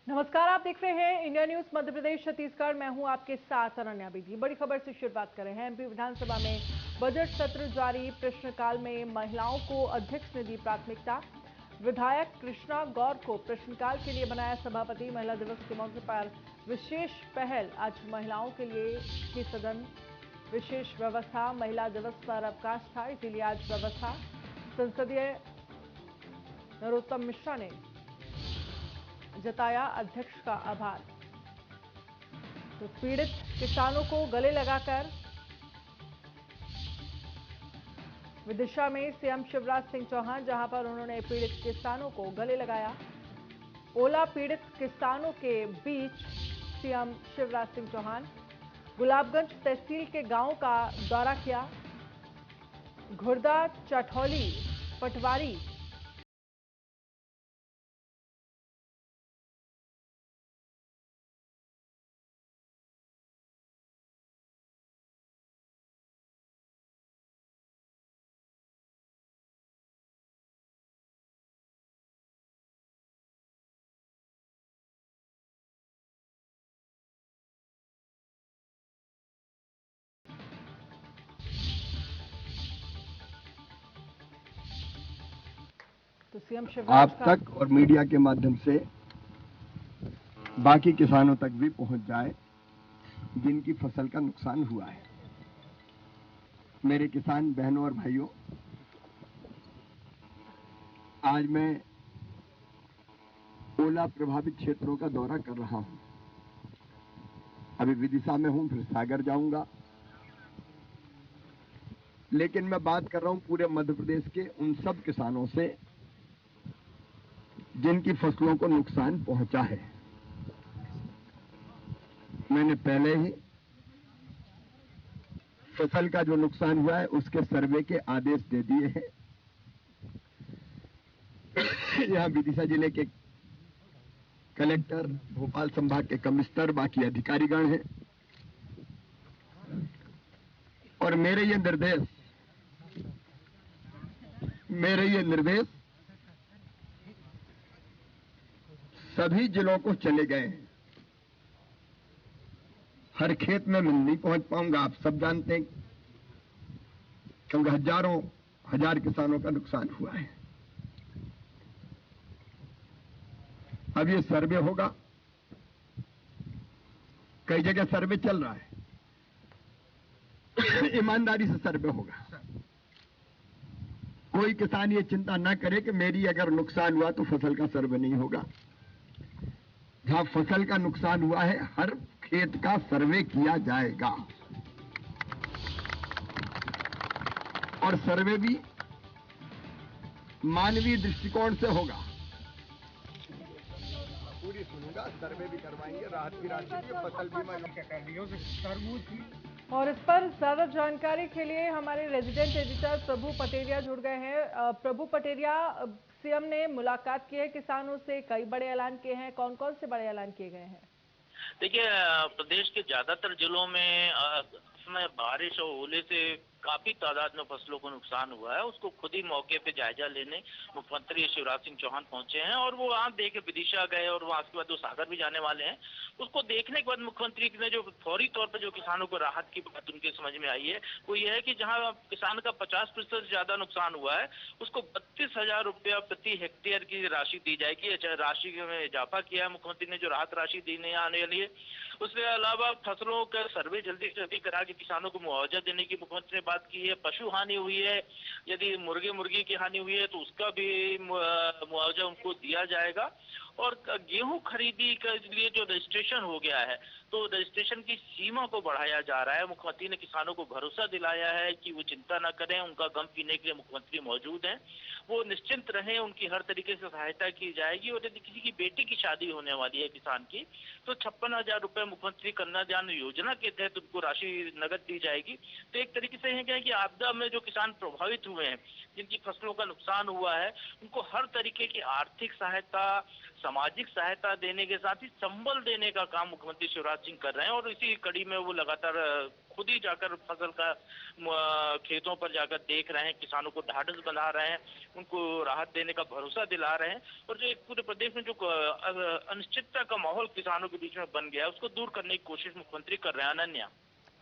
नमस्कार, आप देख रहे हैं इंडिया न्यूज मध्य प्रदेश छत्तीसगढ़। मैं हूं आपके साथ अनन्या बीदी। बड़ी खबर से शुरुआत कर रहे हैं। एमपी विधानसभा में बजट सत्र जारी। प्रश्नकाल में महिलाओं को अध्यक्ष ने दी प्राथमिकता। विधायक कृष्णा गौर को प्रश्नकाल के लिए बनाया सभापति। महिला दिवस के मौके पर विशेष पहल। आज महिलाओं के लिए की सदन विशेष व्यवस्था। महिला दिवस पर अवकाश था, इसीलिए आज व्यवस्था। संसदीय नरोत्तम मिश्रा ने जताया अध्यक्ष का आभार। तो पीड़ित किसानों को गले लगाकर विदिशा में सीएम शिवराज सिंह चौहान, जहां पर उन्होंने पीड़ित किसानों को गले लगाया। ओला पीड़ित किसानों के बीच सीएम शिवराज सिंह चौहान। गुलाबगंज तहसील के गांव का दौरा किया। घुर्दा, चठौली, पटवारी तो सीएम शिवराज आप तक और मीडिया के माध्यम से बाकी किसानों तक भी पहुंच जाए जिनकी फसल का नुकसान हुआ है। मेरे किसान बहनों और भाइयों, आज मैं ओला प्रभावित क्षेत्रों का दौरा कर रहा हूं। अभी विदिशा में हूं, फिर सागर जाऊंगा, लेकिन मैं बात कर रहा हूं पूरे मध्य प्रदेश के उन सब किसानों से जिनकी फसलों को नुकसान पहुंचा है। मैंने पहले ही फसल का जो नुकसान हुआ है उसके सर्वे के आदेश दे दिए हैं। यहां विदिशा जिले के कलेक्टर, भोपाल संभाग के कमिश्नर, बाकी अधिकारीगण हैं और मेरे ये निर्देश सभी जिलों को चले गए हैं। हर खेत में मैं नहीं पहुंच पाऊंगा, आप सब जानते हैं, क्योंकि हजारों हजार किसानों का नुकसान हुआ है। अब ये सर्वे होगा, कई जगह सर्वे चल रहा है। ईमानदारी से सर्वे होगा। कोई किसान ये चिंता ना करे कि मेरी अगर नुकसान हुआ तो फसल का सर्वे नहीं होगा। जहां फसल का नुकसान हुआ है हर खेत का सर्वे किया जाएगा और सर्वे भी मानवीय दृष्टिकोण से होगा। पूरी सुनूंगा, सर्वे भी करवाएंगे, राहत की राशि भी, फसल बीमा और इस पर ज्यादा जानकारी के लिए हमारे रेजिडेंट एडिटर प्रभु पटेरिया जुड़ गए हैं। प्रभु पटेरिया, सीएम ने मुलाकात की है किसानों से, कई बड़े ऐलान किए हैं। कौन कौन से बड़े ऐलान किए गए हैं? देखिए, प्रदेश के ज्यादातर जिलों में इसमें बारिश और ओले से काफी तादाद में फसलों को नुकसान हुआ है। उसको खुद ही मौके पे जायजा लेने मुख्यमंत्री शिवराज सिंह चौहान पहुंचे हैं और वो वहां देखे विदिशा गए और वहां के बाद वो सागर भी जाने वाले हैं। उसको देखने के बाद मुख्यमंत्री ने जो फौरी तौर पर जो किसानों को राहत की बात उनके समझ में आई है वो ये है कि जहां किसान का 50% से ज्यादा नुकसान हुआ है उसको 32,000 रुपया प्रति हेक्टेयर की राशि दी जाएगी। राशि में इजाफा किया है मुख्यमंत्री ने, जो राहत राशि देने आने वाली है। उसके अलावा फसलों का सर्वे जल्दी से जल्दी करा के किसानों को मुआवजा देने की मुख्यमंत्री ने बात की है। पशु हानि हुई है, यदि मुर्गे मुर्गी की हानि हुई है तो उसका भी मुआवजा उनको दिया जाएगा। और गेहूं खरीदी के लिए जो रजिस्ट्रेशन हो गया है तो रजिस्ट्रेशन की सीमा को बढ़ाया जा रहा है। मुख्यमंत्री ने किसानों को भरोसा दिलाया है कि वो चिंता न करें, उनका गम पीने के लिए मुख्यमंत्री मौजूद हैं। वो निश्चिंत रहें, उनकी हर तरीके से सहायता की जाएगी। और यदि किसी की बेटी की शादी होने वाली है किसान की तो 56,000 रुपए मुख्यमंत्री कन्यादान योजना के तहत उनको राशि नगद दी जाएगी। तो एक तरीके से है कि आपदा में जो किसान प्रभावित हुए हैं, जिनकी फसलों का नुकसान हुआ है, उनको हर तरीके की आर्थिक सहायता, सामाजिक सहायता देने के साथ ही संबल देने का काम मुख्यमंत्री शिवराज सिंह कर रहे हैं और इसी कड़ी में वो लगातार खुद ही जाकर फसल का खेतों पर जाकर देख रहे हैं, किसानों को ढाढ़स बंधा रहे हैं, उनको राहत देने का भरोसा दिला रहे हैं और जो एक पूरे प्रदेश में जो अनिश्चितता का माहौल किसानों के बीच में बन गया है उसको दूर करने की कोशिश मुख्यमंत्री कर रहे हैं। अनन्या,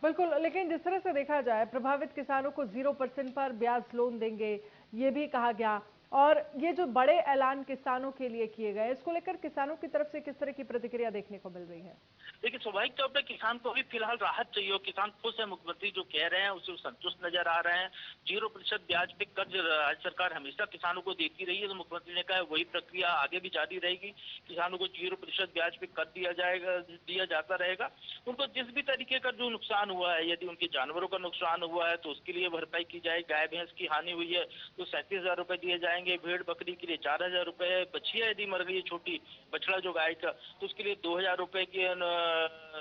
बिल्कुल, लेकिन जिस तरह से देखा जाए प्रभावित किसानों को 0% पर ब्याज लोन देंगे, ये भी कहा गया, और ये जो बड़े ऐलान किसानों के लिए किए गए, इसको लेकर किसानों की तरफ से किस तरह की प्रतिक्रिया देखने को मिल रही है? देखिए, स्वाभाविक तौर पर किसान को अभी फिलहाल राहत चाहिए और किसान खुश है, मुख्यमंत्री जो कह रहे हैं उससे संतुष्ट नजर आ रहे हैं। 0% ब्याज पे कर्ज राज्य सरकार हमेशा किसानों को देती रही है, तो मुख्यमंत्री ने कहा वही प्रक्रिया आगे भी जारी रहेगी। किसानों को 0% ब्याज पे कर्ज दिया जाता रहेगा। उनको जिस भी तरीके का जो नुकसान हुआ है, यदि उनके जानवरों का नुकसान हुआ है तो उसके लिए भरपाई की जाए। गाय भैंस की हानि हुई है तो 37,000 रुपए दिए जाएंगे। भेड़ बकरी के लिए 4,000 रुपए, बछिया यदि मर गई है छोटी, बछड़ा जो गाय का, तो उसके लिए 2,000 रुपए की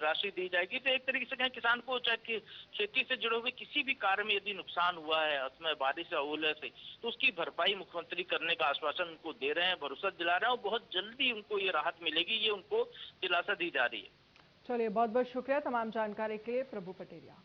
राशि दी जाएगी। तो एक तरीके से कहें किसान को चाहे खेती से जुड़े हुए किसी भी कार्य में यदि नुकसान हुआ है उसमें बारिश या ओले से, तो उसकी भरपाई मुख्यमंत्री करने का आश्वासन उनको दे रहे हैं, भरोसा दिला रहे हैं और बहुत जल्दी उनको ये राहत मिलेगी, ये उनको दिलासा दी जा रही है। चलिए, बहुत बहुत शुक्रिया तमाम जानकारी के लिए प्रभु पटेरिया।